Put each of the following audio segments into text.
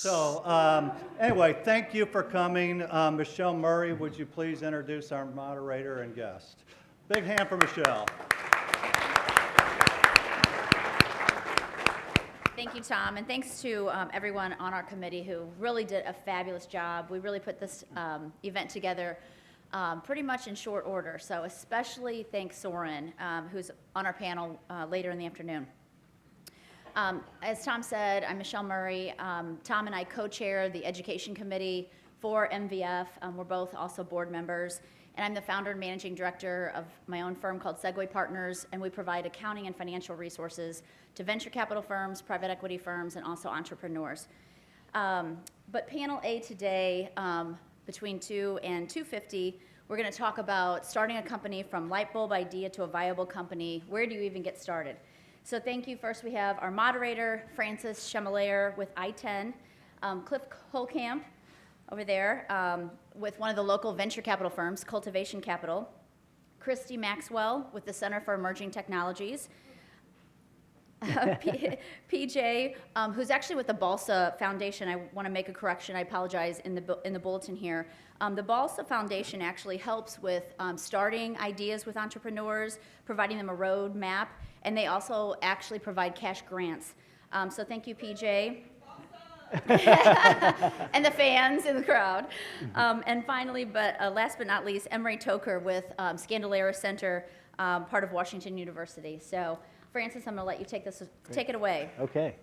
So anyway, thank you for coming. Michelle Murray, would you please introduce our moderator and guest? Big hand for Michelle. Thank you, Tom, and thanks to everyone on our committee who really did a fabulous job. We really put this event together pretty much in short order, so especially thanks Soren, who's on our panel later in the afternoon. As Tom said, I'm Michelle Murray. Tom and I co-chair the Education Committee for MVF. We're both also board members, and I'm the founder and managing director of my own firm called Segway Partners, and we provide accounting and financial resources to venture capital firms, private equity firms, and also entrepreneurs. But panel A today, between 2 and 2:50, we're going to talk about starting a company from light bulb idea to a viable company. Where do you even get started? So thank you. First, we have our moderator, Francis Chemelaire with I-10, Cliff Holcamp over there with one of the local venture capital firms, Cultivation Capital, Christy Maxwell with the Center for Emerging Technologies, PJ, who's actually with the Balsa Foundation. I want to make a correction. I apologize in the bulletin here. The Balsa Foundation actually helps with starting ideas with entrepreneurs, providing them a road map, and they also actually provide cash grants. So thank you, PJ. And the fans in the crowd. And finally, but last but not least, Emery Toker with Scandalera Center, part of Washington University. So Francis, I'm going to let you take it away. Okay.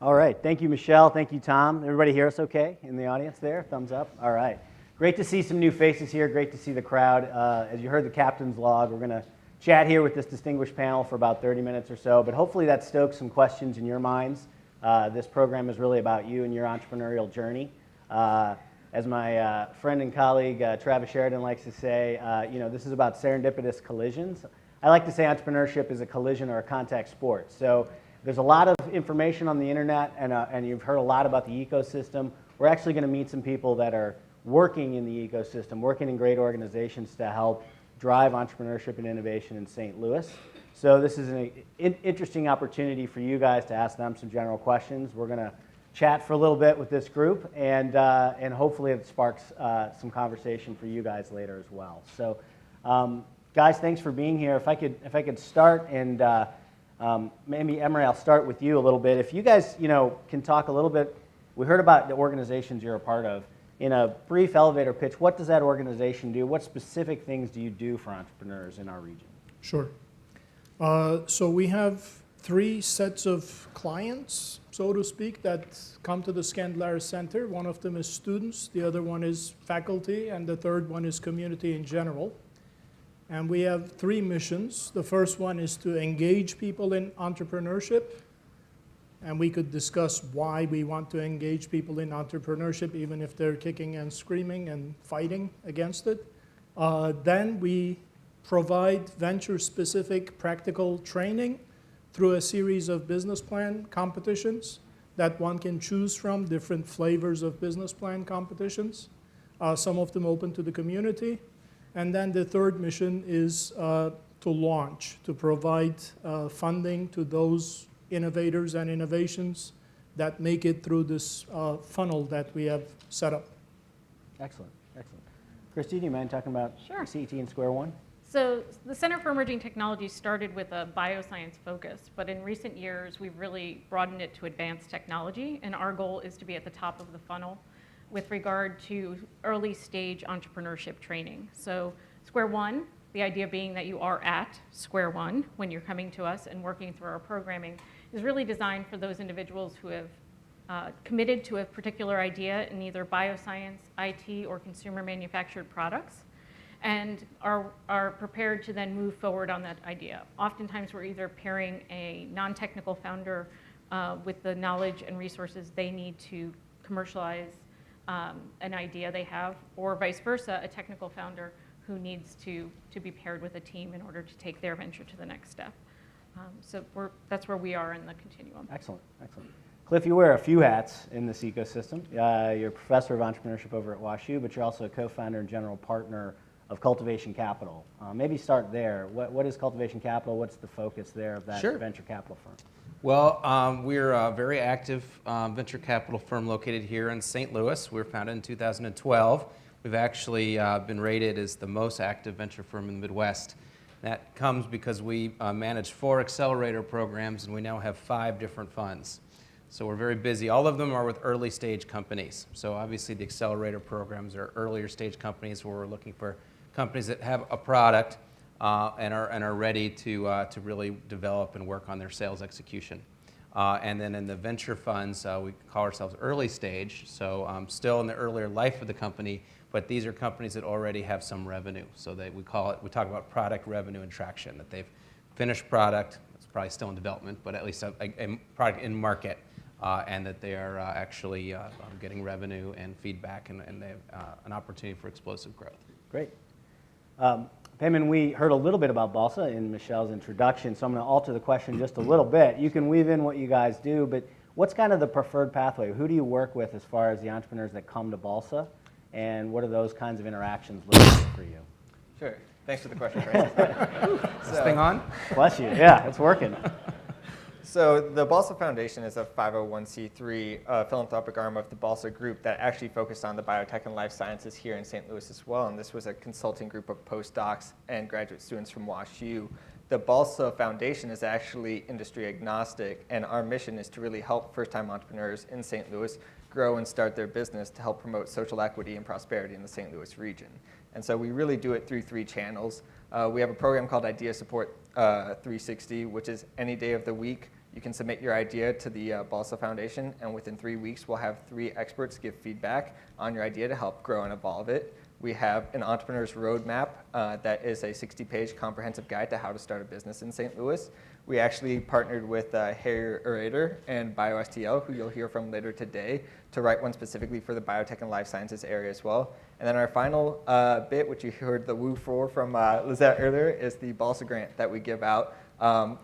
All right. Thank you, Michelle. Thank you, Tom. Everybody hear us okay in the audience there? Thumbs up. All right. Great to see some new faces here. Great to see the crowd. As you heard the captain's log, we're going to chat here with this distinguished panel for about 30 minutes or so, but hopefully that stokes some questions in your minds. This program is really about you and your entrepreneurial journey. As my friend and colleague Travis Sheridan likes to say, this is about serendipitous collisions. I like to say entrepreneurship is a collision or a contact sport. So there's a lot of information on the internet, and you've heard a lot about the ecosystem. We're actually going to meet some people that are working in the ecosystem, working in great organizations to help drive entrepreneurship and innovation in St. Louis. So this is an interesting opportunity for you guys to ask them some general questions. We're going to chat for a little bit with this group, and hopefully it sparks some conversation for you guys later as well. So, guys, thanks for being here. If I could start, and maybe Emery, I'll start with you a little bit. If you guys, can talk a little bit. We heard about the organizations you're a part of. In a brief elevator pitch, what does that organization do? What specific things do you do for entrepreneurs in our region? Sure. So we have 3 sets of clients, so to speak, that come to the Scandalera Center. One of them is students, the other one is faculty, and the third one is community in general. And we have 3 missions. The first one is to engage people in entrepreneurship. And we could discuss why we want to engage people in entrepreneurship, even if they're kicking and screaming and fighting against it. Then we provide venture-specific practical training through a series of business plan competitions that one can choose from, different flavors of business plan competitions, some of them open to the community. And then the third mission is to launch, to provide funding to those innovators and innovations that make it through this funnel that we have set up. Excellent, excellent. Christy, do you mind talking about CET and Square One? So the Center for Emerging Technology started with a bioscience focus, but in recent years, we've really broadened it to advanced technology, and our goal is to be at the top of the funnel with regard to early stage entrepreneurship training. So Square One, the idea being that you are at square one when you're coming to us and working through our programming, is really designed for those individuals who have committed to a particular idea in either bioscience, IT, or consumer manufactured products, and are prepared to then move forward on that idea. Oftentimes we're either pairing a non-technical founder with the knowledge and resources they need to commercialize an idea they have, or vice versa, a technical founder who needs to be paired with a team in order to take their venture to the next step. So that's where we are in the continuum. Excellent, excellent. Cliff, you wear a few hats in this ecosystem. You're a professor of entrepreneurship over at WashU, but you're also a co-founder and general partner of Cultivation Capital. Maybe start there. What is Cultivation Capital? What's the focus there of that venture capital firm? Well, we're a very active venture capital firm located here in St. Louis. We were founded in 2012. We've actually been rated as the most active venture firm in the Midwest. That comes because we manage 4 accelerator programs, and we now have 5 different funds. So we're very busy. All of them are with early stage companies. So obviously the accelerator programs are earlier stage companies where we're looking for companies that have a product and are ready to really develop and work on their sales execution. And then in the venture funds, we call ourselves early stage, so still in the earlier life of the company, but these are companies that already have some revenue. So we talk about product revenue and traction, that they've finished product, it's probably still in development, but at least a product in market, and that they are actually getting revenue and feedback, and they have an opportunity for explosive growth. Great. Payman, we heard a little bit about Balsa in Michelle's introduction, so I'm going to alter the question just a little bit. You can weave in what you guys do, but what's kind of the preferred pathway? Who do you work with as far as the entrepreneurs that come to Balsa, and what are those kinds of interactions look like for you? Sure. Thanks for the question, Francis. Is this thing on? Bless you. Yeah, it's working. So the Balsa Foundation is a 501c3 philanthropic arm of the Balsa Group that actually focused on the biotech and life sciences here in St. Louis as well. And this was a consulting group of postdocs and graduate students from WashU. The Balsa Foundation is actually industry agnostic, and our mission is to really help first-time entrepreneurs in St. Louis grow and start their business to help promote social equity and prosperity in the St. Louis region. And so we really do it through 3 channels. We have a program called Idea Support 360, which is any day of the week. You can submit your idea to the Balsa Foundation, and within 3 weeks, we'll have 3 experts give feedback on your idea to help grow and evolve it. We have an entrepreneur's roadmap that is a 60-page comprehensive guide to how to start a business in St. Louis. We actually partnered with Harry Orator and BioSTL, who you'll hear from later today, to write one specifically for the biotech and life sciences area as well. And then our final bit, which you heard the woo for from Lizette earlier, is the Balsa grant that we give out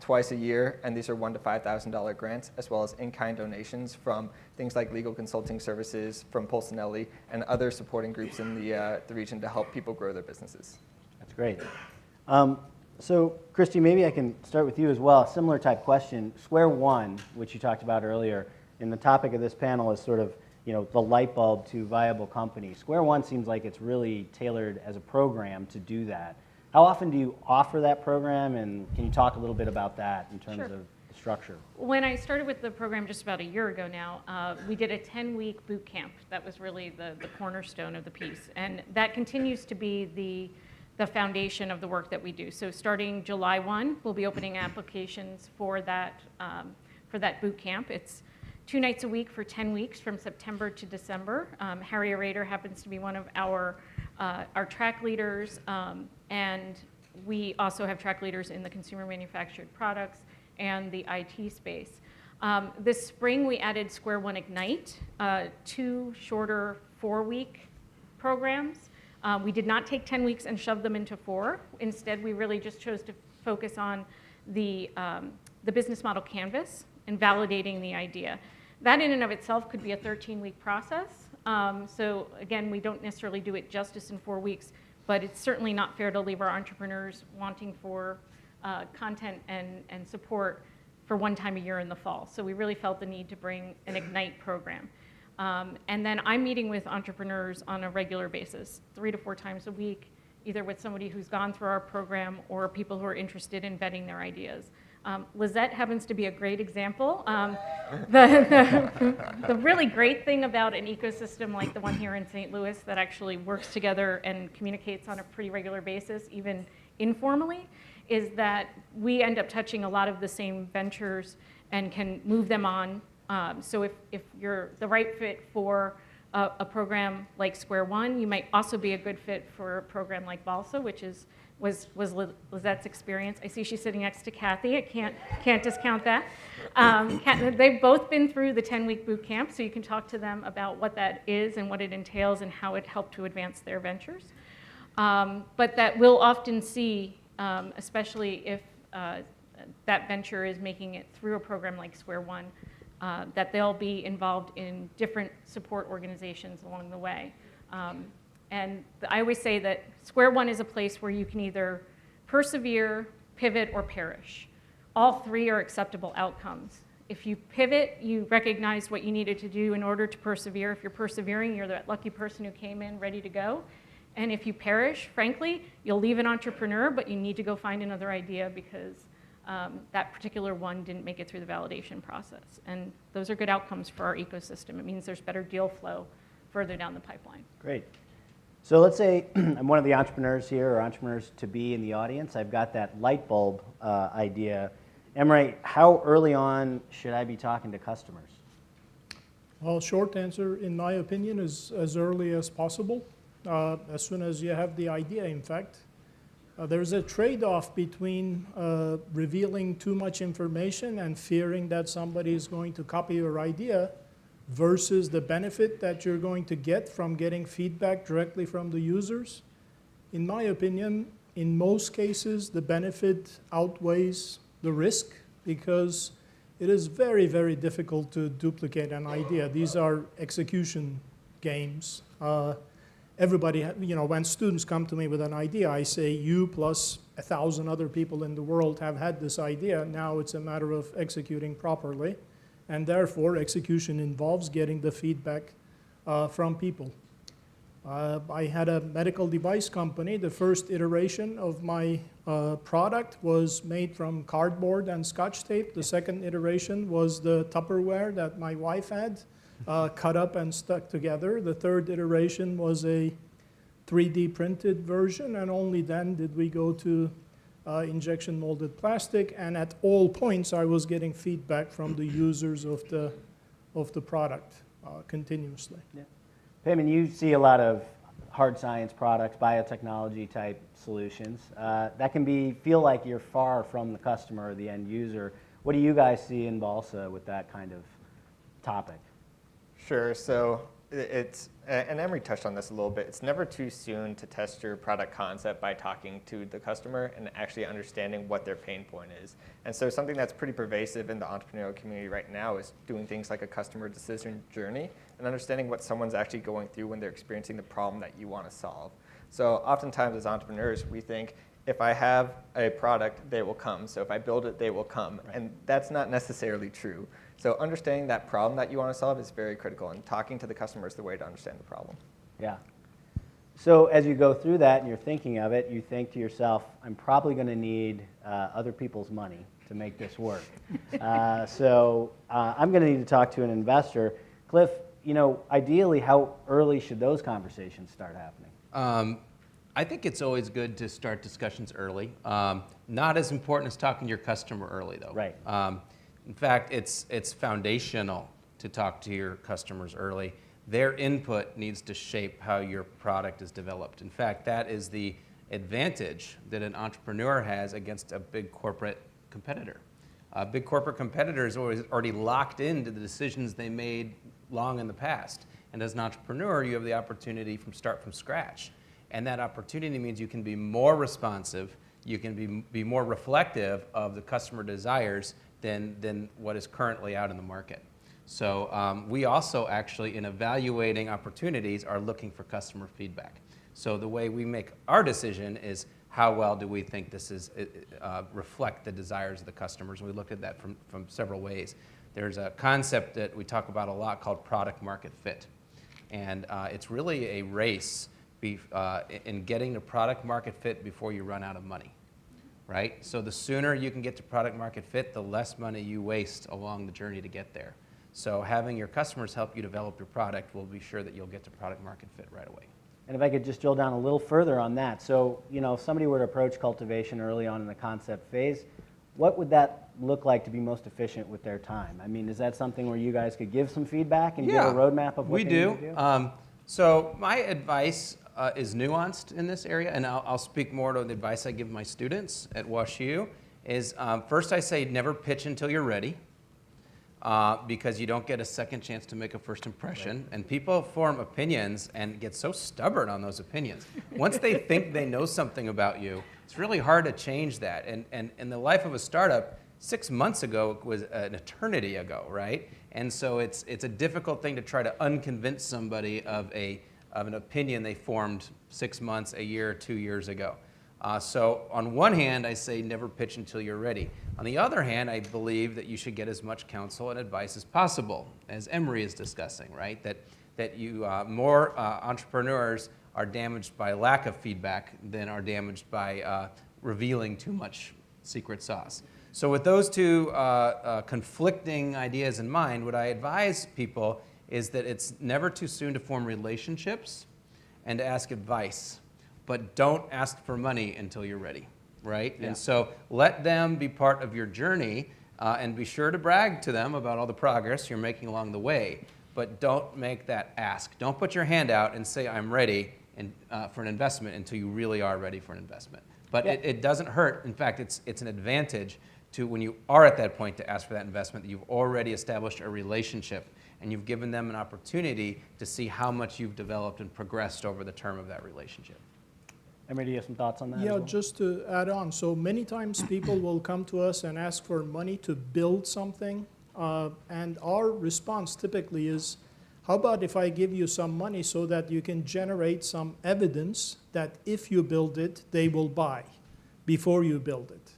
twice a year, and these are $1,000 to $5,000 grants, as well as in-kind donations from things like legal consulting services from Polsinelli and other supporting groups in the region to help people grow their businesses. That's great. So, Christy, maybe I can start with you as well. Similar type question. Square One, which you talked about earlier, and the topic of this panel is sort of, the light bulb to viable companies. Square One seems like it's really tailored as a program to do that. How often do you offer that program, and can you talk a little bit about that in terms of the structure? When I started with the program just about a year ago now, we did a 10-week boot camp. That was really the cornerstone of the piece, and that continues to be the foundation of the work that we do. So starting July 1, we'll be opening applications for that boot camp. It's 2 nights a week for 10 weeks from September to December. Harry Orator happens to be one of our track leaders, and we also have track leaders in the consumer manufactured products and the IT space. This spring, we added Square One Ignite, 2 shorter 4-week programs. We did not take 10 weeks and shove them into 4. Instead, we really just chose to focus on the business model canvas and validating the idea. That in and of itself could be a 13-week process. So again, we don't necessarily do it justice in 4 weeks, but it's certainly not fair to leave our entrepreneurs wanting for content and support for one time a year in the fall. So we really felt the need to bring an Ignite program. And then I'm meeting with entrepreneurs on a regular basis, 3 to 4 times a week, either with somebody who's gone through our program or people who are interested in vetting their ideas. Lizette happens to be a great example. The really great thing about an ecosystem like the one here in St. Louis that actually works together and communicates on a pretty regular basis, even informally, is that we end up touching a lot of the same ventures and can move them on. So if you're the right fit for a program like Square One, you might also be a good fit for a program like Balsa, which was Lizette's experience. I see she's sitting next to Kathy. I can't discount that. They've both been through the 10-week boot camp, so you can talk to them about what that is and what it entails and how it helped to advance their ventures. But that we'll often see, especially if that venture is making it through a program like Square One, that they'll be involved in different support organizations along the way. And I always say that Square One is a place where you can either persevere, pivot, or perish. All 3 are acceptable outcomes. If you pivot, you recognize what you needed to do in order to persevere. If you're persevering, you're that lucky person who came in ready to go. And if you perish, frankly, you'll leave an entrepreneur, but you need to go find another idea because that particular one didn't make it through the validation process. And those are good outcomes for our ecosystem. It means there's better deal flow further down the pipeline. Great. So let's say I'm one of the entrepreneurs here, or entrepreneurs to be in the audience. I've got that light bulb idea. Emre, how early on should I be talking to customers? Well, short answer, in my opinion, is as early as possible, as soon as you have the idea, in fact. There's a trade-off between revealing too much information and fearing that somebody is going to copy your idea versus the benefit that you're going to get from getting feedback directly from the users. In my opinion, in most cases, the benefit outweighs the risk because it is very, very difficult to duplicate an idea. These are execution games. Everybody, when students come to me with an idea, I say, you plus 1,000 other people in the world have had this idea. Now it's a matter of executing properly. And therefore, execution involves getting the feedback from people. I had a medical device company. The first iteration of my product was made from cardboard and Scotch tape. The second iteration was the Tupperware that my wife had, cut up and stuck together. The third iteration was a 3D printed version, and only then did we go to injection molded plastic. And at all points, I was getting feedback from the users of the product continuously. Yeah. Payman, you see a lot of hard science products, biotechnology type solutions. That can feel like you're far from the customer or the end user. What do you guys see in Balsa with that kind of topic? Sure. So and Emory touched on this a little bit, it's never too soon to test your product concept by talking to the customer and actually understanding what their pain point is. And so something that's pretty pervasive in the entrepreneurial community right now is doing things like a customer decision journey and understanding what someone's actually going through when they're experiencing the problem that you want to solve. So oftentimes as entrepreneurs, we think, if I have a product, they will come. So if I build it, they will come. Right. And that's not necessarily true. So understanding that problem that you want to solve is very critical, and talking to the customer is the way to understand the problem. Yeah. So as you go through that and you're thinking of it, you think to yourself, I'm probably going to need other people's money to make this work. So I'm going to need to talk to an investor. Cliff, ideally, how early should those conversations start happening? I think it's always good to start discussions early. Not as important as talking to your customer early, though. Right. In fact, it's foundational to talk to your customers early. Their input needs to shape how your product is developed. In fact, that is the advantage that an entrepreneur has against a big corporate competitor. A big corporate competitor is already locked into the decisions they made long in the past. And as an entrepreneur, you have the opportunity to start from scratch. And that opportunity means you can be more responsive, you can be more reflective of the customer desires than what is currently out in the market. So we also actually, in evaluating opportunities, are looking for customer feedback. So the way we make our decision is how well do we think this is reflect the desires of the customers. And we look at that from several ways. There's a concept that we talk about a lot called product market fit. And it's really a race in getting to product market fit before you run out of money, right? So the sooner you can get to product market fit, the less money you waste along the journey to get there. So having your customers help you develop your product will be sure that you'll get to product market fit right away. And if I could just drill down a little further on that. So, if somebody were to approach cultivation early on in the concept phase, what would that look like to be most efficient with their time? I mean, is that something where you guys could give some feedback and give a roadmap of what they need to do? So my advice is nuanced in this area, and I'll speak more to the advice I give my students at WashU, is first I say never pitch until you're ready, because you don't get a second chance to make a first impression. Right. And people form opinions and get so stubborn on those opinions. Once they think they know something about you, it's really hard to change that. And in the life of a startup, 6 months ago was an eternity ago, right? And so it's a difficult thing to try to unconvince somebody of an opinion they formed 6 months, a year, 2 years ago. So on one hand, I say never pitch until you're ready. On the other hand, I believe that you should get as much counsel and advice as possible, as Emory is discussing, right? That more entrepreneurs are damaged by lack of feedback than are damaged by revealing too much secret sauce. So with those two conflicting ideas in mind, what I advise people is that it's never too soon to form relationships and to ask advice, but don't ask for money until you're ready, right? Yeah. And so let them be part of your journey and be sure to brag to them about all the progress you're making along the way, but don't make that ask. Don't put your hand out and say, I'm ready for an investment until you really are ready for an investment. But Yeah. it doesn't hurt. In fact, it's an advantage to when you are at that point to ask for that investment, that you've already established a relationship and you've given them an opportunity to see how much you've developed and progressed over the term of that relationship. Emory, do you have some thoughts on that? as Yeah, well? just to add on, so many times people will come to us and ask for money to build something, and our response typically is, how about if I give you some money so that you can generate some evidence that if you build it, they will buy before you build it.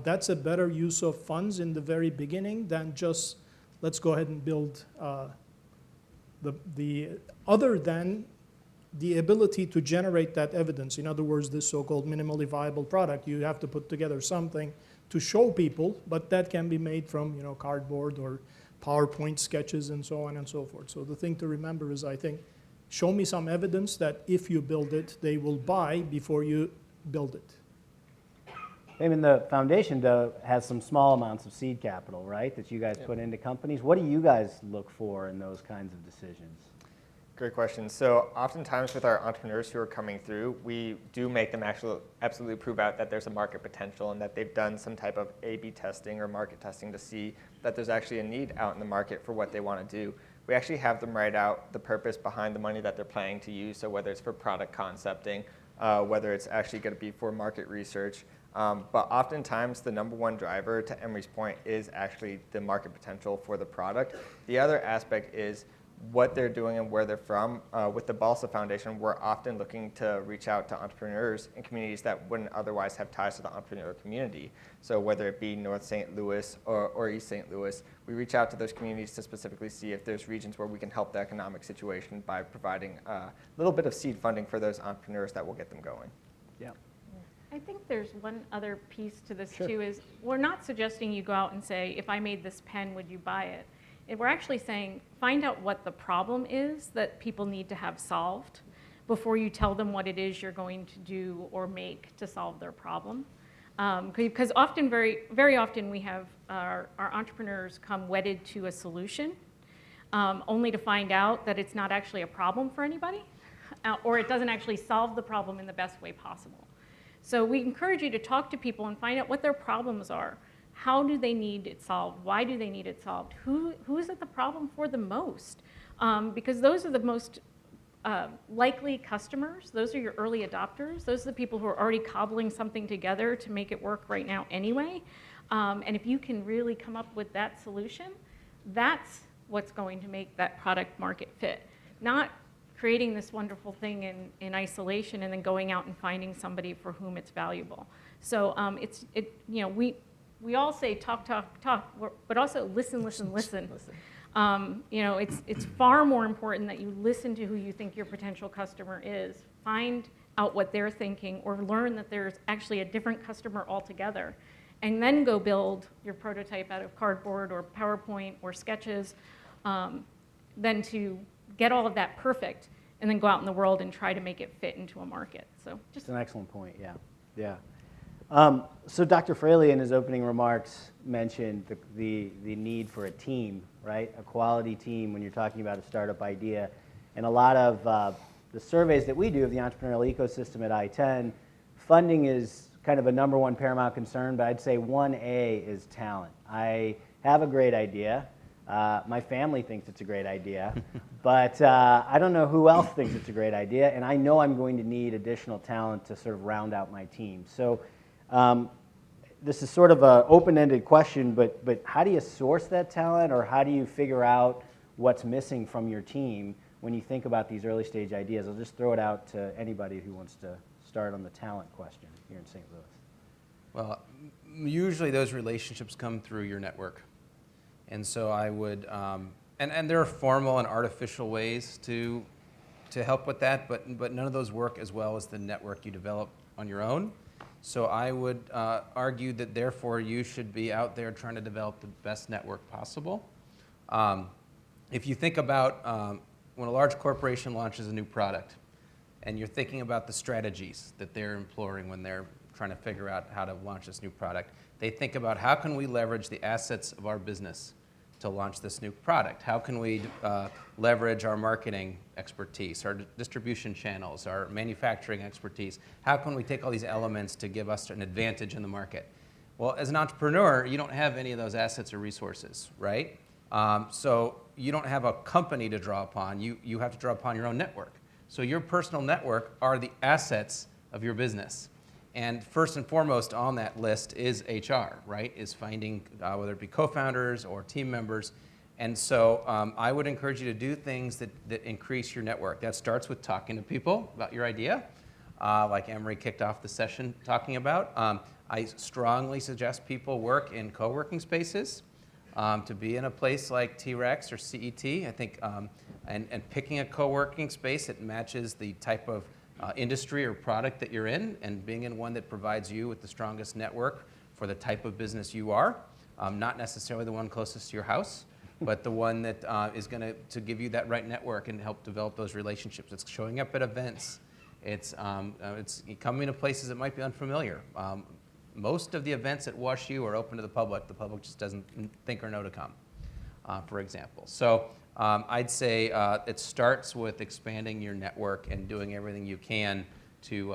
That's a better use of funds in the very beginning than just, let's go ahead and build other than the ability to generate that evidence. In other words, this so-called minimally viable product, you have to put together something to show people, but that can be made from cardboard or PowerPoint sketches and so on and so forth. So the thing to remember is, I think, show me some evidence that if you build it, they will buy before you build it. I mean, the foundation has some small amounts of seed capital, right, that you guys put into companies. What do you guys look for in those kinds of decisions? Great question. So oftentimes with our entrepreneurs who are coming through, we do make them absolutely prove out that there's a market potential and that they've done some type of A/B testing or market testing to see that there's actually a need out in the market for what they want to do. We actually have them write out the purpose behind the money that they're planning to use, so whether it's for product concepting, whether it's actually going to be for market research. But oftentimes the number one driver, to Emory's point, is actually the market potential for the product. The other aspect is what they're doing and where they're from. With the Balsa Foundation, we're often looking to reach out to entrepreneurs in communities that wouldn't otherwise have ties to the entrepreneur community. So whether it be North St. Louis or East St. Louis, we reach out to those communities to specifically see if there's regions where we can help the economic situation by providing a little bit of seed funding for those entrepreneurs that will get them going. Yeah. I think there's one other piece to this Sure. too, is we're not suggesting you go out and say, if I made this pen, would you buy it? And we're actually saying, find out what the problem is that people need to have solved before you tell them what it is you're going to do or make to solve their problem. Because often, very often, we have our entrepreneurs come wedded to a solution, only to find out that it's not actually a problem for anybody, or it doesn't actually solve the problem in the best way possible. So we encourage you to talk to people and find out what their problems are. How do they need it solved? Why do they need it solved? Who is it the problem for the most? Because those are the most likely customers. Those are your early adopters. Those are the people who are already cobbling something together to make it work right now anyway. And if you can really come up with that solution, that's what's going to make that product market fit. Not creating this wonderful thing in isolation and then going out and finding somebody for whom it's valuable. So we all say talk, but also listen. It's far more important that you listen to who you think your potential customer is, find out what they're thinking, or learn that there's actually a different customer altogether, and then go build your prototype out of cardboard or PowerPoint or sketches, than to get all of that perfect and then go out in the world and try to make it fit into a market. So just It's an excellent point, yeah. So Dr. Fraley in his opening remarks mentioned the need for a team, right? A quality team when you're talking about a startup idea. And a lot of the surveys that we do of the entrepreneurial ecosystem at I-10, funding is kind of a number one paramount concern, but I'd say 1A is talent. I have a great idea. My family thinks it's a great idea, but I don't know who else thinks it's a great idea, and I know I'm going to need additional talent to sort of round out my team. So this is sort of an open-ended question, but how do you source that talent, or how do you figure out what's missing from your team when you think about these early stage ideas? I'll just throw it out to anybody who wants to start on the talent question here in St. Louis? Well, usually those relationships come through your network. And so I would, and there are formal and artificial ways to help with that, but none of those work as well as the network you develop on your own. So I would argue that therefore you should be out there trying to develop the best network possible. If you think about when a large corporation launches a new product, and you're thinking about the strategies that they're employing when they're trying to figure out how to launch this new product, they think about how can we leverage the assets of our business to launch this new product? How can we leverage our marketing expertise, our distribution channels, our manufacturing expertise? How can we take all these elements to give us an advantage in the market? Well, as an entrepreneur, you don't have any of those assets or resources, right? So you don't have a company to draw upon. You have to draw upon your own network. So your personal network are the assets of your business. And first and foremost on that list is HR, right? Is finding whether it be co-founders or team members. And so I would encourage you to do things that increase your network. That starts with talking to people about your idea, like Emery kicked off the session talking about. I strongly suggest people work in co-working spaces, to be in a place like T-Rex or CET. I think, and picking a co-working space that matches the type of industry or product that you're in, and being in one that provides you with the strongest network for the type of business you are, not necessarily the one closest to your house, but the one that is going to give you that right network and help develop those relationships. It's showing up at events. It's coming to places that might be unfamiliar. Most of the events at WashU are open to the public. The public just doesn't think or know to come, for example. So I'd say it starts with expanding your network and doing everything you can to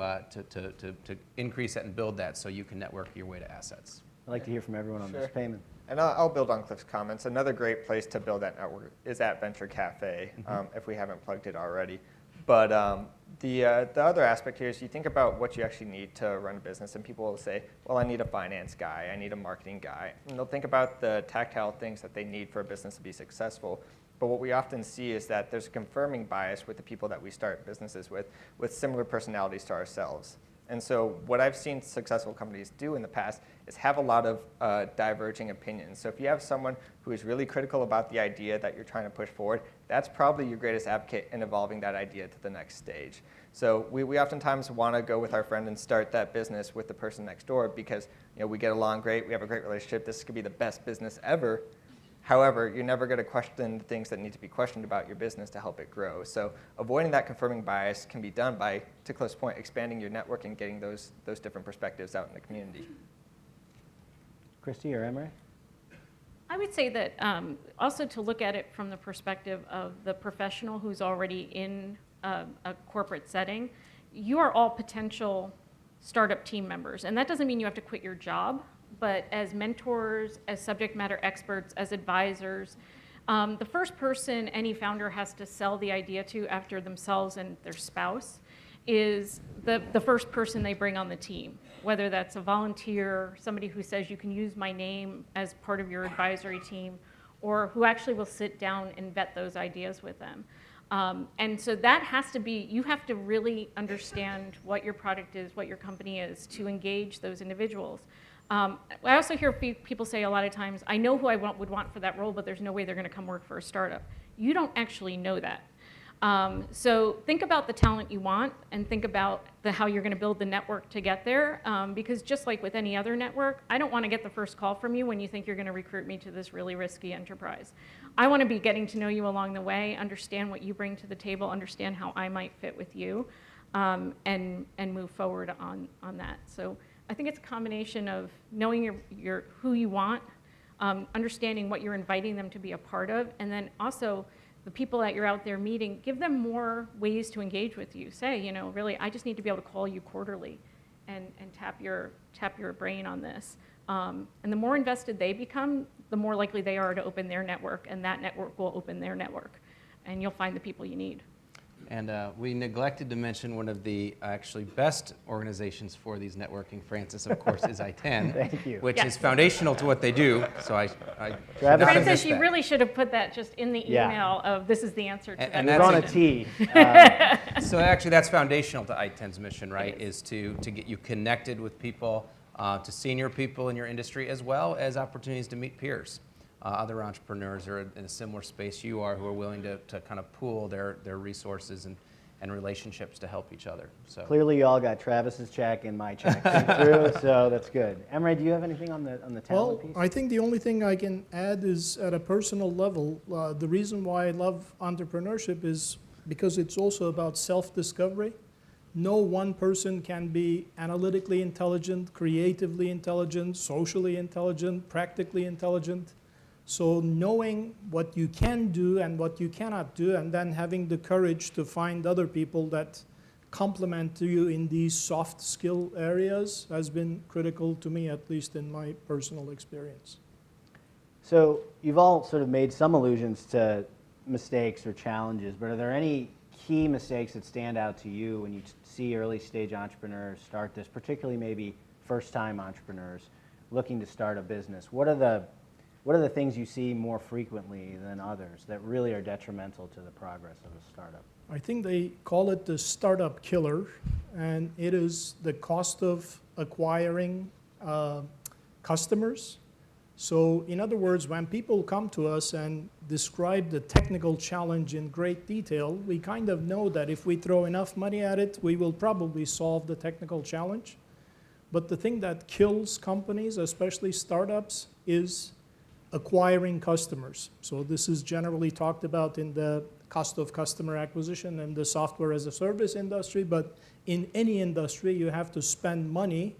increase that and build that so you can network your way to assets. I'd like to hear from everyone on this. Sure. Payment. And I'll build on Cliff's comments. Another great place to build that network is at Venture Cafe, if we haven't plugged it already. But the other aspect here is you think about what you actually need to run a business, and people will say, well, I need a finance guy, I need a marketing guy. And they'll think about the tactile things that they need for a business to be successful. But what we often see is that there's a confirming bias with the people that we start businesses with similar personalities to ourselves. And so what I've seen successful companies do in the past is have a lot of diverging opinions. So if you have someone who is really critical about the idea that you're trying to push forward, that's probably your greatest advocate in evolving that idea to the next stage. So we oftentimes want to go with our friend and start that business with the person next door because we get along great, we have a great relationship, this could be the best business ever. However, you're never going to question the things that need to be questioned about your business to help it grow. So avoiding that confirming bias can be done by, to Cliff's point, expanding your network and getting those different perspectives out in the community. Christy or Emery? I would say that also to look at it from the perspective of the professional who's already in a corporate setting, you are all potential startup team members. And that doesn't mean you have to quit your job, but as mentors, as subject matter experts, as advisors, the first person any founder has to sell the idea to after themselves and their spouse is the first person they bring on the team, whether that's a volunteer, somebody who says you can use my name as part of your advisory team, or who actually will sit down and vet those ideas with them. And so that has to be, you have to really understand what your product is, what your company is, to engage those individuals. I also hear people say a lot of times, I know who I would want for that role, but there's no way they're going to come work for a startup. You don't actually know that. So think about the talent you want and think about how you're going to build the network to get there. Because just like with any other network, I don't want to get the first call from you when you think you're going to recruit me to this really risky enterprise. I want to be getting to know you along the way, understand what you bring to the table, understand how I might fit with you, and move forward on that. So I think it's a combination of knowing who you want, understanding what you're inviting them to be a part of, and then also the people that you're out there meeting, give them more ways to engage with you. Say, really, I just need to be able to call you quarterly and tap your brain on this. And the more invested they become, the more likely they are to open their network, and that network will open their network, and you'll find the people you need. And we neglected to mention one of the actually best organizations for these networking, Francis, of course, is I-10, Thank you. which Yes. is foundational to what they do. So I should Travis, not have Francis, missed you that. really should have put that just in the Yeah. email of this is the answer to And that We're on a question. tee. So actually, that's foundational to I-10's mission, right? Is to get you connected with people, to senior people in your industry, as well as opportunities to meet peers, other entrepreneurs are in a similar space you are, who are willing to kind of pool their resources and relationships to help each other. So Clearly, you all got Travis's check and my check through, so that's good. Emre, do you have anything on the Well, talent piece? I think the only thing I can add is at a personal level, the reason why I love entrepreneurship is because it's also about self-discovery. No one person can be analytically intelligent, creatively intelligent, socially intelligent, practically intelligent. So knowing what you can do and what you cannot do, and then having the courage to find other people that complement you in these soft skill areas has been critical to me, at least in my personal experience. So you've all sort of made some allusions to mistakes or challenges, but are there any key mistakes that stand out to you when you see early stage entrepreneurs start this, particularly maybe first time entrepreneurs looking to start a business? What are the things you see more frequently than others that really are detrimental to the progress of a startup? I think they call it the startup killer, and it is the cost of acquiring customers. So in other words, when people come to us and describe the technical challenge in great detail, we kind of know that if we throw enough money at it, we will probably solve the technical challenge. But the thing that kills companies, especially startups, is acquiring customers. So this is generally talked about in the cost of customer acquisition and the software as a service industry, but in any industry, you have to spend money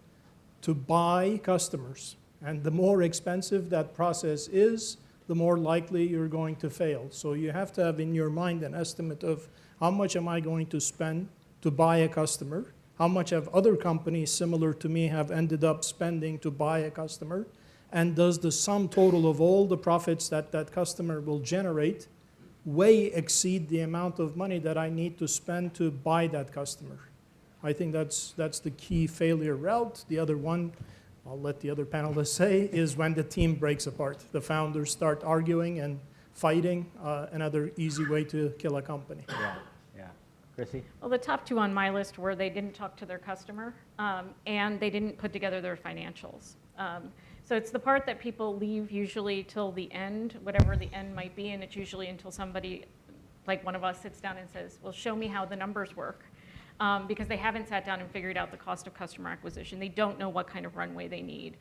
to buy customers. And the more expensive that process is, the more likely you're going to fail. So you have to have in your mind an estimate of how much am I going to spend to buy a customer, how much have other companies similar to me have ended up spending to buy a customer, and does the sum total of all the profits that that customer will generate way exceed the amount of money that I need to spend to buy that customer? I think that's the key failure route. The other one, I'll let the other panelists say, is when the team breaks apart. The founders start arguing and fighting, another easy way to kill a company. Yeah. Chrissy? Well, the top two on my list were they didn't talk to their customer and they didn't put together their financials. So it's the part that people leave usually till the end, whatever the end might be, and it's usually until somebody, like one of us, sits down and says, well, show me how the numbers work. Because they haven't sat down and figured out the cost of customer acquisition. They don't know what kind of runway they need.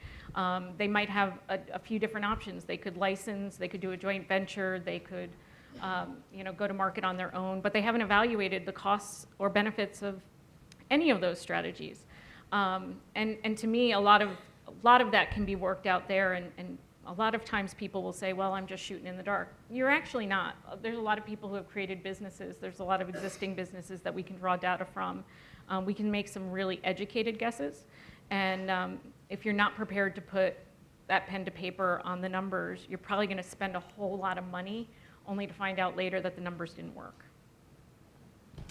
They might have a few different options. They could license, they could do a joint venture, they could go to market on their own, but they haven't evaluated the costs or benefits of any of those strategies. And to me, a lot of that can be worked out there, and a lot of times people will say, well, I'm just shooting in the dark. You're actually not. There's a lot of people who have created businesses. There's a lot of existing businesses that we can draw data from. We can make some really educated guesses. And if you're not prepared to put that pen to paper on the numbers, you're probably going to spend a whole lot of money only to find out later that the numbers didn't work.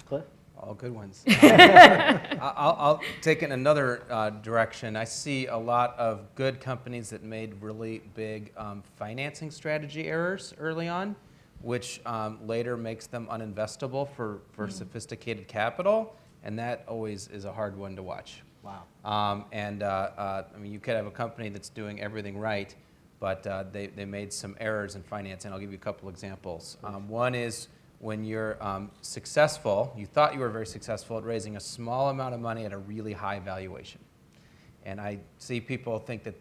Cliff? All good ones. I'll take it in another direction. I see a lot of good companies that made really big financing strategy errors early on, which later makes them uninvestable for sophisticated capital, and that always is a hard one to watch. Wow. I mean, you could have a company that's doing everything right, but they made some errors in financing. I'll give you a couple examples. One is, when you're successful, you thought you were very successful at raising a small amount of money at a really high valuation. And I see people think that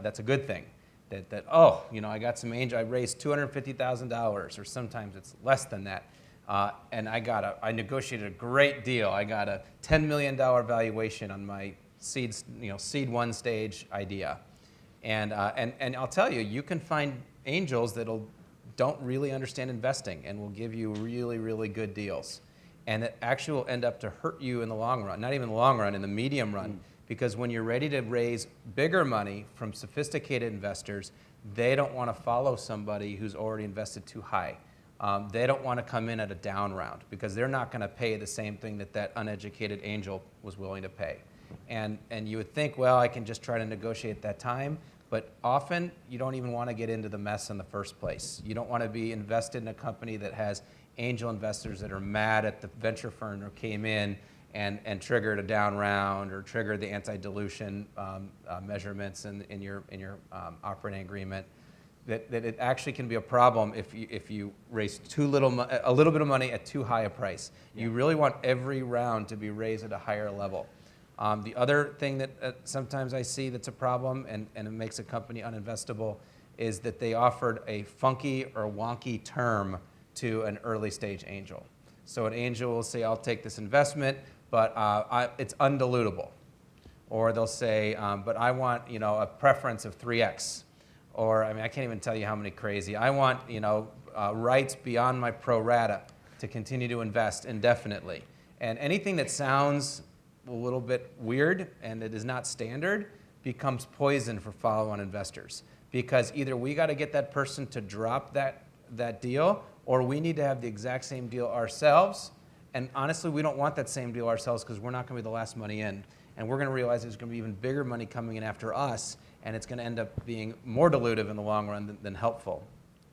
that's a good thing. That I got some angel, I raised $250,000, or sometimes it's less than that. And I negotiated a great deal. I got a $10 million valuation on my seed one stage idea. And I'll tell you, you can find angels that'll don't really understand investing and will give you really, really good deals. And it actually will end up to hurt you in the long run, not even the long run, in the medium run, because when you're ready to raise bigger money from sophisticated investors, they don't want to follow somebody who's already invested too high. They don't want to come in at a down round because they're not going to pay the same thing that uneducated angel was willing to pay. And you would think, well, I can just try to negotiate that time. But often, you don't even want to get into the mess in the first place. You don't want to be invested in a company that has angel investors that are mad at the venture firm that came in and triggered a down round or triggered the anti-dilution measurements in your operating agreement. That it actually can be a problem if you raise a little bit of money at too high a price. You really want every round to be raised at a higher level. The other thing that sometimes I see that's a problem and it makes a company uninvestable is that they offered a funky or wonky term to an early stage angel. So an angel will say, I'll take this investment, but it's undilutable. Or they'll say, but I want a preference of 3x. Or, I can't even tell you how many crazy. I want, rights beyond my pro rata to continue to invest indefinitely. And anything that sounds a little bit weird and it is not standard becomes poison for follow-on investors. Because either we got to get that person to drop that deal, or we need to have the exact same deal ourselves. And honestly, we don't want that same deal ourselves because we're not going to be the last money in. And we're going to realize there's going to be even bigger money coming in after us, and it's going to end up being more dilutive in the long run than helpful.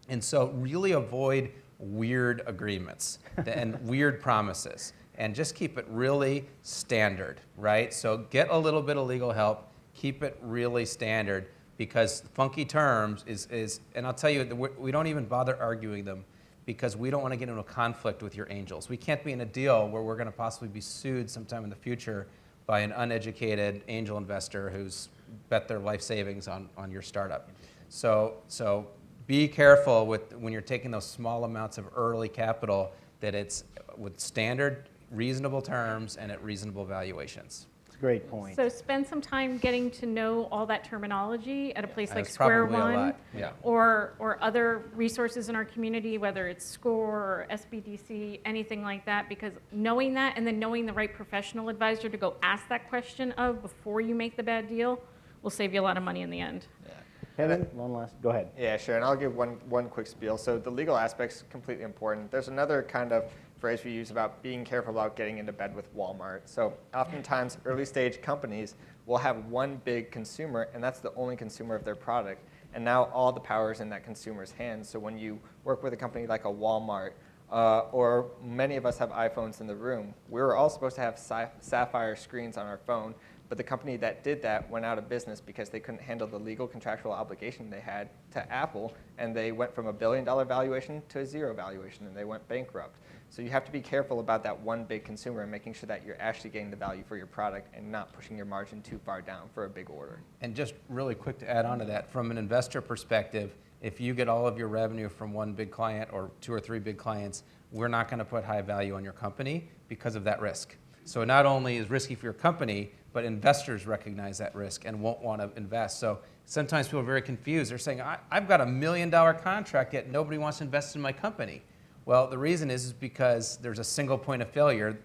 And so really avoid weird agreements and weird promises, and just keep it really standard, right? So get a little bit of legal help, keep it really standard, because funky terms is and I'll tell you, we don't even bother arguing them because we don't want to get into a conflict with your angels. We can't be in a deal where we're going to possibly be sued sometime in the future by an uneducated angel investor who's bet their life savings on your startup. So be careful when you're taking those small amounts of early capital that it's with standard, reasonable terms and at reasonable valuations. It's a great point. So spend some time getting to know all that terminology at a place like That's Square probably a One lot, yeah. or other resources in our community, whether it's SCORE or SBDC, anything like that, because knowing that and then knowing the right professional advisor to go ask that question of before you make the bad deal will save you a lot of money in the end. Kevin, one last, go ahead. Yeah, sure, and I'll give one quick spiel. So the legal aspect's completely important. There's another kind of phrase we use about being careful about getting into bed with Walmart. So oftentimes early stage companies will have one big consumer, and that's the only consumer of their product. And now all the power is in that consumer's hands. So when you work with a company like a Walmart, or many of us have iPhones in the room, we were all supposed to have sapphire screens on our phone, but the company that did that went out of business because they couldn't handle the legal contractual obligation they had to Apple, and they went from $1 billion valuation to a zero valuation, and they went bankrupt. So you have to be careful about that one big consumer and making sure that you're actually getting the value for your product and not pushing your margin too far down for a big order. And just really quick to add on to that, from an investor perspective, if you get all of your revenue from one big client or 2 or 3 big clients, we're not going to put high value on your company because of that risk. So it not only is risky for your company, but investors recognize that risk and won't want to invest. So sometimes people are very confused. They're saying, I've got $1 million contract, yet nobody wants to invest in my company. Well, the reason is because there's a single point of failure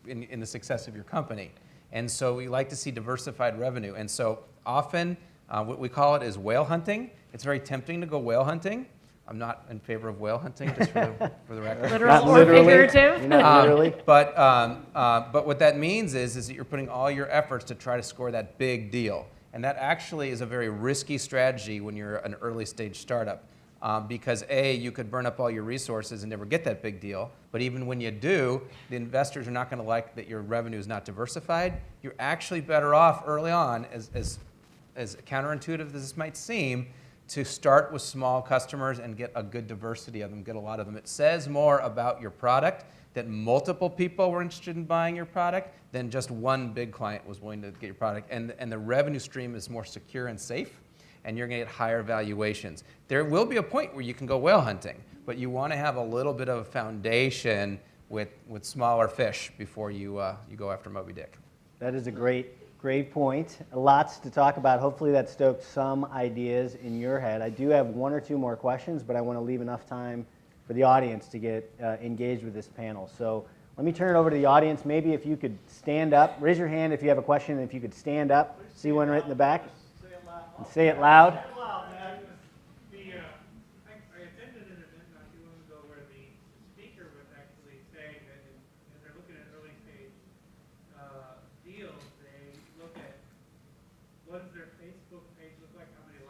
in the success of your company. And so we like to see diversified revenue. And so often, what we call it is whale hunting. It's very tempting to go whale hunting. I'm not in favor of whale hunting, just for the record. Literal Not or literally. figurative. You're not literally. But what that means is that you're putting all your efforts to try to score that big deal. And that actually is a very risky strategy when you're an early stage startup. Because A, you could burn up all your resources and never get that big deal. But even when you do, the investors are not going to like that your revenue is not diversified. You're actually better off early on, as counterintuitive as this might seem, to start with small customers and get a good diversity of them, get a lot of them. It says more about your product that multiple people were interested in buying your product than just one big client was willing to get your product. And the revenue stream is more secure and safe, and you're going to get higher valuations. There will be a point where you can go whale hunting, but you want to have a little bit of a foundation with smaller fish before you go after Moby Dick. That is a great point. Lots to talk about. Hopefully that stoked some ideas in your head. I do have 1 or 2 more questions, but I want to leave enough time for the audience to get engaged with this panel. So let me turn it over to the audience. Maybe if you could stand up, raise your hand if you have a question, and if you could stand up. See one right in the back. And say it loud. I attended an event not too long ago where the speaker was actually saying that if they're looking at early stage deals, they look at what does their Facebook page look like, how many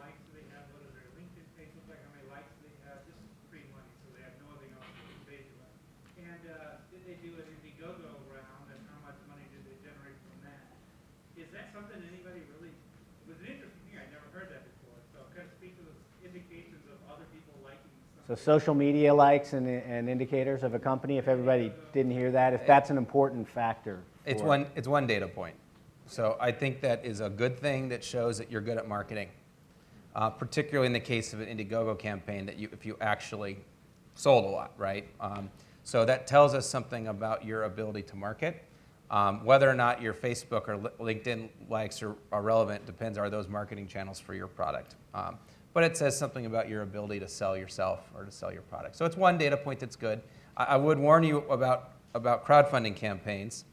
something anybody really, it was an interesting thing, I'd never heard that before. So kind of speak to those indications of other people liking So something. social media likes and indicators of a company, if everybody didn't hear that, if that's an important factor. It's for- one data point. So I think that is a good thing that shows that you're good at marketing, particularly in the case of an Indiegogo campaign that if you actually sold a lot, right? So that tells us something about your ability to market. Whether or not your Facebook or LinkedIn likes are relevant depends, are those marketing channels for your product. But it says something about your ability to sell yourself or to sell your product. So it's one data point that's good. I would warn you about crowdfunding campaigns.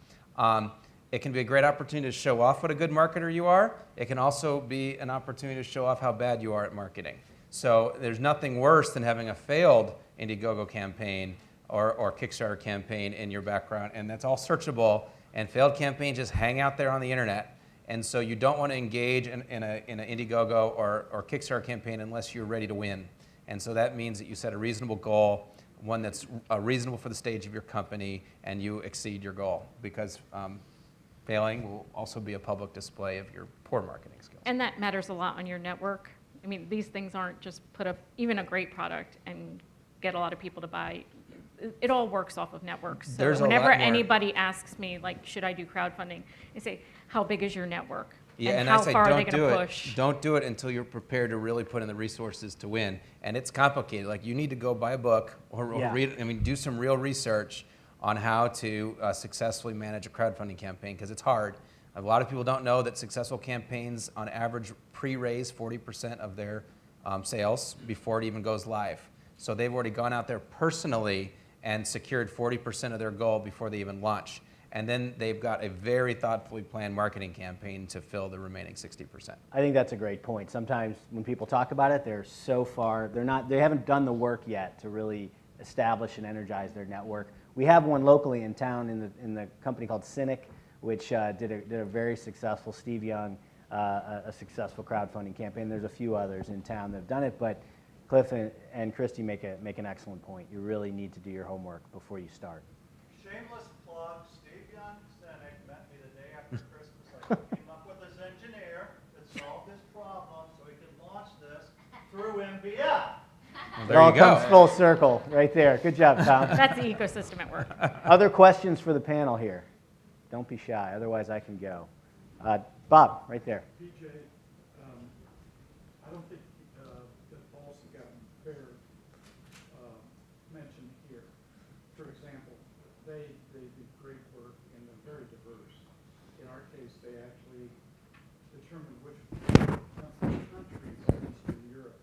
It can be a great opportunity to show off what a good marketer you are. It can also be an opportunity to show off how bad you are at marketing. So there's nothing worse than having a failed Indiegogo campaign or Kickstarter campaign in your background, and that's all searchable. And failed campaigns just hang out there on the internet. And so you don't want to engage in an Indiegogo or Kickstarter campaign unless you're ready to win. And so that means that you set a reasonable goal, one that's reasonable for the stage of your company, and you exceed your goal. Because failing will also be a public display of your poor marketing skills. And that matters a lot on your network. I mean, these things aren't just put up, even a great product and get a lot of people to buy. It all works off of networks. So There's a whenever lot more. anybody asks me, like, should I do crowdfunding? I say, how big is your network? Yeah, and and how I say far are they don't going do to it. push? Don't do it until you're prepared to really put in the resources to win. And it's complicated. Like you need to go buy a book or Yeah. read. I mean, do some real research on how to successfully manage a crowdfunding campaign because it's hard. A lot of people don't know that successful campaigns, on average, pre-raise 40% of their sales before it even goes live. So they've already gone out there personally and secured 40% of their goal before they even launch. And then they've got a very thoughtfully planned marketing campaign to fill the remaining 60%. I think that's a great point. Sometimes when people talk about it, they're so far, they haven't done the work yet to really establish and energize their network. We have one locally in town in the company called Cynic, which did a very successful, Steve Young, a successful crowdfunding campaign. There's a few others in town that have done it, but Cliff and Christy make an excellent point. You really need to do your homework before you start. Shameless plug, Steve Young Cynic met me the day after Christmas. I came up with his engineer that solved this problem so he could launch this through MBF. Well, It there all you go. comes full circle right there. Good job, Tom. That's the ecosystem at work. Other questions for the panel here? Don't be shy, otherwise I can go. Bob, right there. PJ, I don't think that Balsa got fair mention here. For example, they do great work and they're very diverse. In our case, they actually determined which countries in Eastern Europe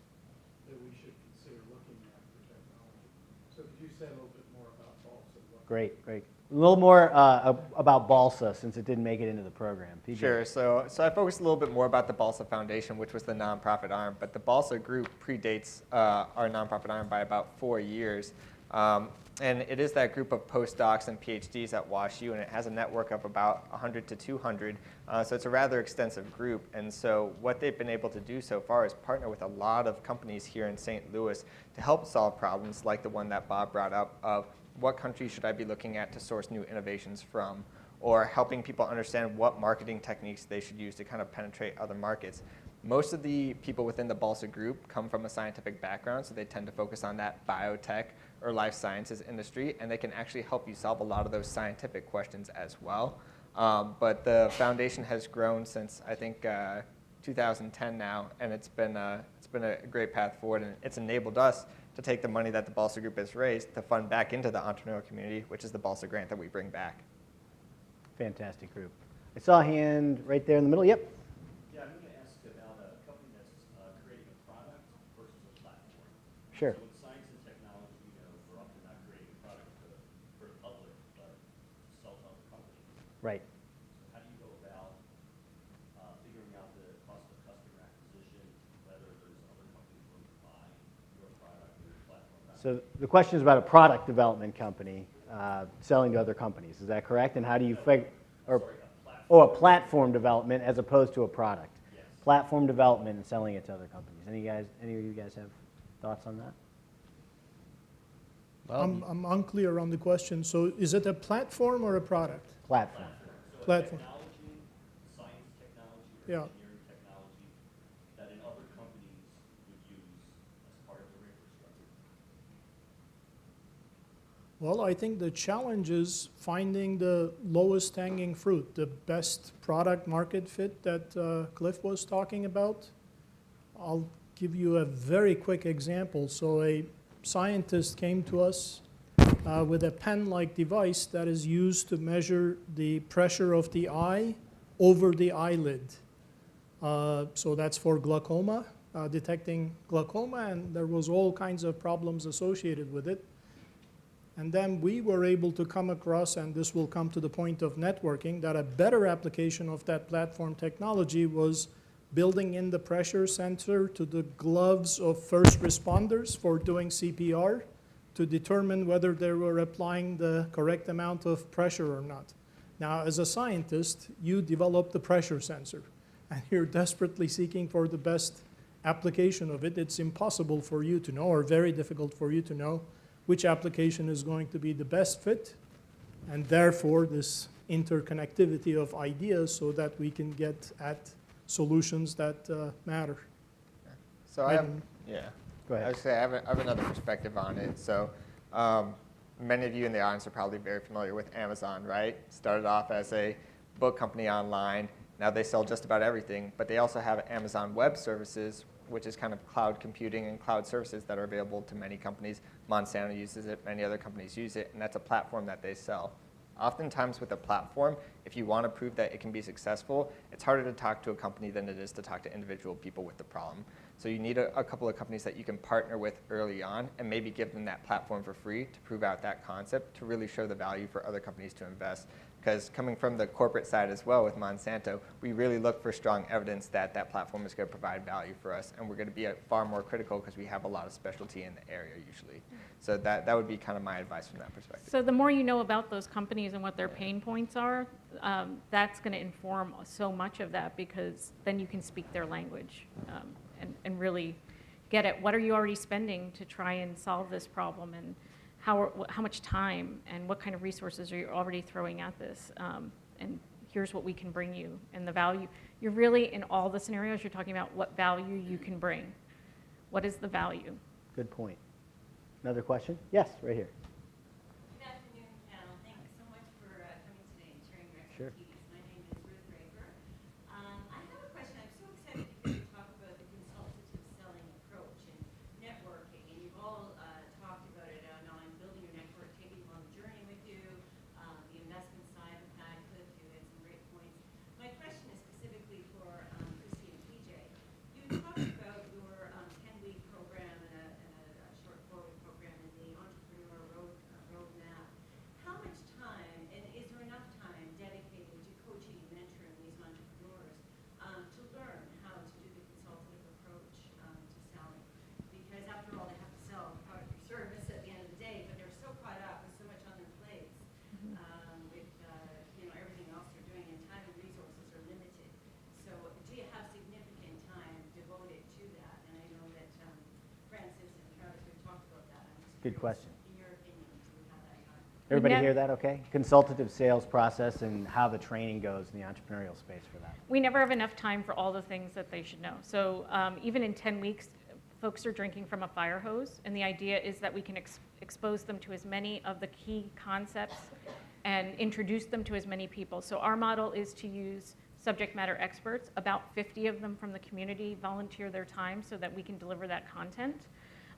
that we should consider looking at for technology. So could you say a little bit more about Balsa? Great. A little more about Balsa, since it didn't make it into the program. PJ. Sure. So I focused a little bit more about the Balsa Foundation, which was the nonprofit arm. But the Balsa Group predates our nonprofit arm by about 4 years. And it is that group of postdocs and PhDs at WashU, and it has a network of about 100 to 200. So it's a rather extensive group. And so what they've been able to do so far is partner with a lot of companies here in St. Louis to help solve problems like the one that Bob brought up of what countries should I be looking at to source new innovations from, or helping people understand what marketing techniques they should use to kind of penetrate other markets. Most of the people within the Balsa Group come from a scientific background, so they tend to focus on that biotech or life sciences industry, and they can actually help you solve a lot of those scientific questions as well. But the foundation has grown since, I think, 2010 now, and it's been a great path forward, and it's enabled us to take the money that the Balsa Group has raised to fund back into the entrepreneurial community, which is the Balsa grant that we bring back. Fantastic group. I saw a hand right there in the middle. Yep. Yeah, I'm going to ask about a company that's creating a product versus a platform. Sure. So with science and technology, we're often not creating a product for the public, but sell to other companies. Right. So how do you go about figuring out the cost of customer acquisition, whether there's other companies willing to buy your product or your platform? So the question is about a product development company selling to other companies. Is that correct? And how do you figure? A platform development as opposed to a product. Yes. Platform development and selling it to other companies. Any of you guys have thoughts on that? Well, I'm unclear on the question. So is it a platform or a product? Platform. So Platform. technology, science technology Yeah. engineering technology that in other companies would use as part of their infrastructure? Well, I think the challenge is finding the lowest hanging fruit, the best product market fit that Cliff was talking about. I'll give you a very quick example. So a scientist came to us with a pen-like device that is used to measure the pressure of the eye over the eyelid. So that's for glaucoma, detecting glaucoma, and there was all kinds of problems associated with it. And then we were able to come across, and this will come to the point of networking, that a better application of that platform technology was building in the pressure sensor to the gloves of first responders for doing CPR to determine whether they were applying the correct amount of pressure or not. Now, as a scientist, you develop the pressure sensor, and you're desperately seeking for the best application of it. It's impossible for you to know, or very difficult for you to know, which application is going to be the best fit, and therefore this interconnectivity of ideas so that we can get at solutions that matter. So I have, And- yeah. Go ahead. I would say I have another perspective on it. So many of you in the audience are probably very familiar with Amazon, right? Started off as a book company online. Now they sell just about everything, but they also have Amazon Web Services, which is kind of cloud computing and cloud services that are available to many companies. Monsanto uses it, many other companies use it, and that's a platform that they sell. Oftentimes with a platform, if you want to prove that it can be successful, it's harder to talk to a company than it is to talk to individual people with the problem. So you need a couple of companies that you can partner with early on and maybe give them that platform for free to prove out that concept, to really show the value for other companies to invest. Because coming from the corporate side as well with Monsanto, we really look for strong evidence that that platform is going to provide value for us, and we're going to be far more critical because we have a lot of specialty in the area usually. So that would be kind of my advice from that perspective. So the more you know about those companies and what their pain points are, that's going to inform so much of that, because then you can speak their language and really get at what are you already spending to try and solve this problem, and how much time and what kind of resources are you already throwing at this, and here's what we can bring you, and the value. You're really, in all the scenarios, you're talking about what value you can bring. What is the value? Good point. Another question? Yes, right here. Good afternoon, panel. Thank you so much for coming today and sharing your Sure. expertise. My name is Ruth Raper. I have a question. I'm so excited to hear you talk about the consultative selling approach and networking. And you've all talked about it on building your network, taking you on the journey with you, the investment side of that. Cliff, you had some great points. My question is specifically for Christy and PJ. You talked about your 10-week program and a short 4-week program in the Entrepreneur Roadmap. How much time, and is there enough time dedicated to coaching and mentoring these entrepreneurs to learn how to do the consultative approach to selling? Because after all, they have to sell a product or service at the end of the day, but they're so caught up with so much on their plates with everything else they're doing, and time and resources are limited. So do you have significant time devoted to that? And I know that Francis and Travis, we've talked about that. I'm just Good curious, question. in your opinion, do we have that time? Everybody nev- hear that okay? Consultative sales process and how the training goes in the entrepreneurial space for that. We never have enough time for all the things that they should know. So even in 10 weeks, folks are drinking from a fire hose, and the idea is that we can expose them to as many of the key concepts and introduce them to as many people. So our model is to use subject matter experts. About 50 of them from the community volunteer their time so that we can deliver that content.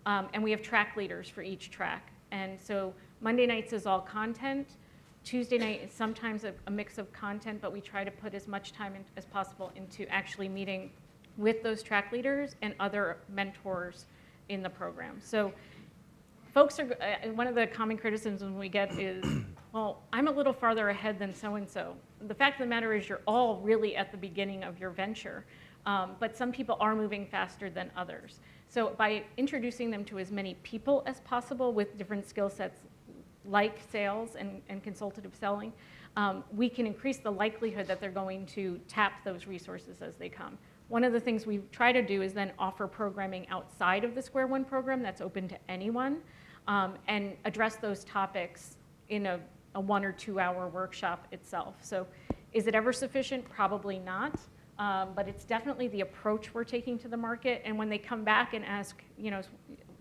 And we have track leaders for each track. And so Monday nights is all content. Tuesday night is sometimes a mix of content, but we try to put as much time as possible into actually meeting with those track leaders and other mentors in the program. So folks are, one of the common criticisms we get is, well, I'm a little farther ahead than so-and-so. The fact of the matter is you're all really at the beginning of your venture, but some people are moving faster than others. So by introducing them to as many people as possible with different skill sets like sales and consultative selling, we can increase the likelihood that they're going to tap those resources as they come. One of the things we try to do is then offer programming outside of the Square One program that's open to anyone, and address those topics in a 1 or 2 hour workshop itself. So is it ever sufficient? Probably not. but it's definitely the approach we're taking to the market. And when they come back and ask,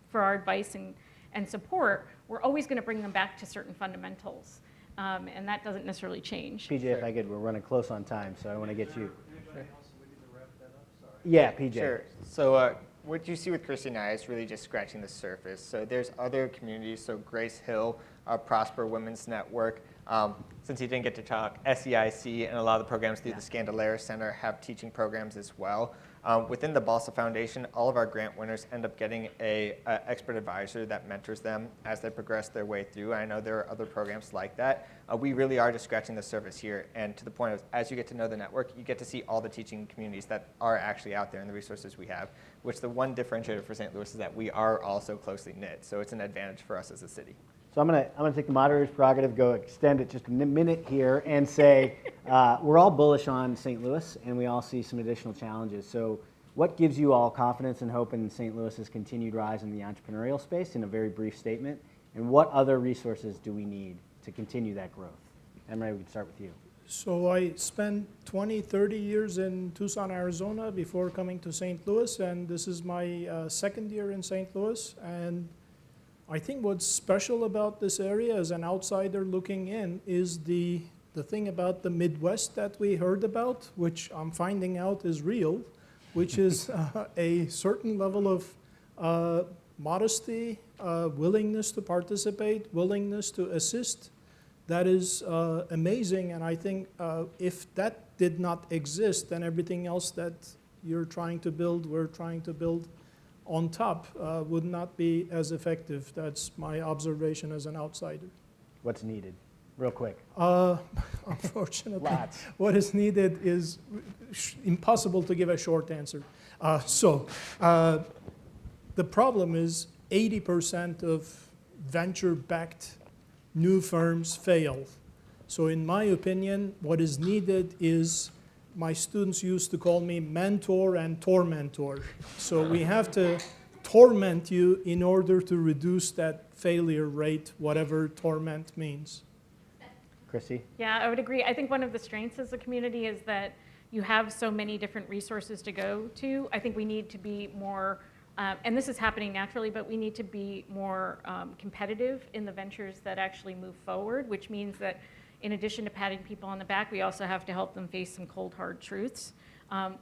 for our advice and support, we're always going to bring them back to certain fundamentals, and that doesn't necessarily change. PJ, if I could, we're running close on time, so I want to get you. Anybody else, we need to wrap that up, sorry. Yeah, PJ. Sure. So what you see with Christy and I is really just scratching the surface. So there's other communities, so Grace Hill, Prosper Women's Network. Since you didn't get to talk, SEIC and a lot of the programs through the Scandalaris Center have teaching programs as well. Within the Balsa Foundation, all of our grant winners end up getting a expert advisor that mentors them as they progress their way through. I know there are other programs like that. We really are just scratching the surface here, and to the point of, as you get to know the network, you get to see all the teaching communities that are actually out there and the resources we have, which the one differentiator for St. Louis is that we are also closely knit, so it's an advantage for us as a city. So I'm gonna take the moderator's prerogative, go extend it just a minute here, and say we're all bullish on St. Louis, and we all see some additional challenges. So what gives you all confidence and hope in St. Louis's continued rise in the entrepreneurial space, in a very brief statement? And what other resources do we need to continue that growth? Emery, we can start with you. So I spent 20, 30 years in Tucson, Arizona before coming to St. Louis, and this is my second year in St. Louis. And I think what's special about this area as an outsider looking in is the thing about the Midwest that we heard about, which I'm finding out is real, which is a certain level of modesty, willingness to participate, willingness to assist. That is amazing, and I think if that did not exist, then everything else that you're trying to build, we're trying to build on top, would not be as effective. That's my observation as an outsider. What's needed? Real quick. Unfortunately, Lots. what is needed is impossible to give a short answer. The problem is 80% of venture-backed new firms fail. So in my opinion, what is needed is, my students used to call me mentor and tormentor. So we have to torment you in order to reduce that failure rate, whatever torment means. Chrissy? Yeah, I would agree. I think one of the strengths as a community is that you have so many different resources to go to. I think we need to be more, and this is happening naturally, but we need to be more competitive in the ventures that actually move forward, which means that in addition to patting people on the back, we also have to help them face some cold, hard truths.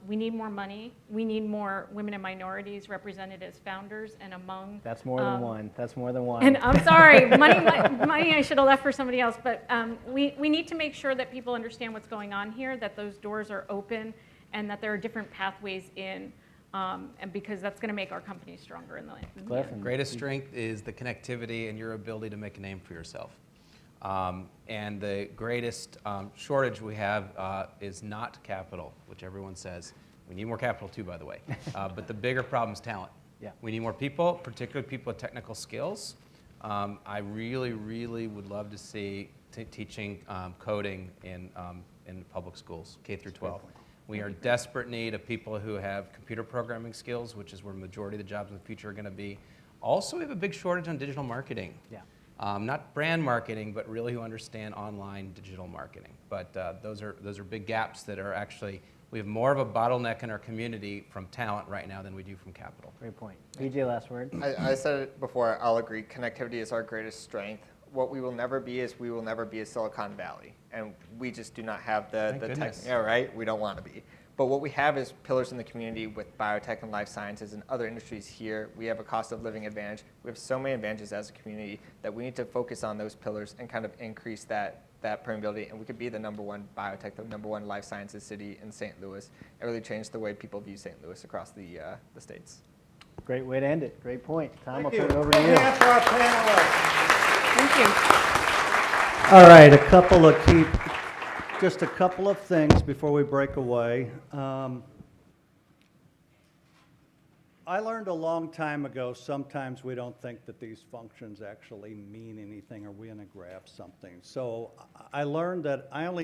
We need more money. We need more women and minorities represented as founders and among. That's more than one. That's more than one. And I'm sorry, money I should have left for somebody else. But we need to make sure that people understand what's going on here, that those doors are open, and that there are different pathways in, and because that's going to make our company stronger in the end. Greatest strength is the connectivity and your ability to make a name for yourself. And the greatest shortage we have is not capital, which everyone says. We need more capital too, by the way. But the bigger problem is talent. Yeah. We need more people, particularly people with technical skills. I really, really would love to see teaching coding in public schools, K through 12. We are in desperate need of people who have computer programming skills, which is where the majority of the jobs in the future are going to be. Also, we have a big shortage on digital marketing. Yeah. Not brand marketing, but really who understand online digital marketing. But those are big gaps that are actually, we have more of a bottleneck in our community from talent right now than we do from capital. Great point. PJ, last word. I said it before, I'll agree, connectivity is our greatest strength. What we will never be is, we will never be a Silicon Valley. And we just do not have the tech. Yeah, right? We don't want to be. But what we have is pillars in the community with biotech and life sciences and other industries here. We have a cost of living advantage. We have so many advantages as a community that we need to focus on those pillars and kind of increase that permeability. And we could be the #1 biotech, the #1 life sciences city in St. Louis. It really changed the way people view St. Louis across the states. Great way to end it. Great point. Tom, I'll Thank turn you. it over to you. Hand for our panelists. Thank you. All right, just a couple of things before we break away. I learned a long time ago, sometimes we don't think that these functions actually mean anything, or we're going to grab something. So I learned that I only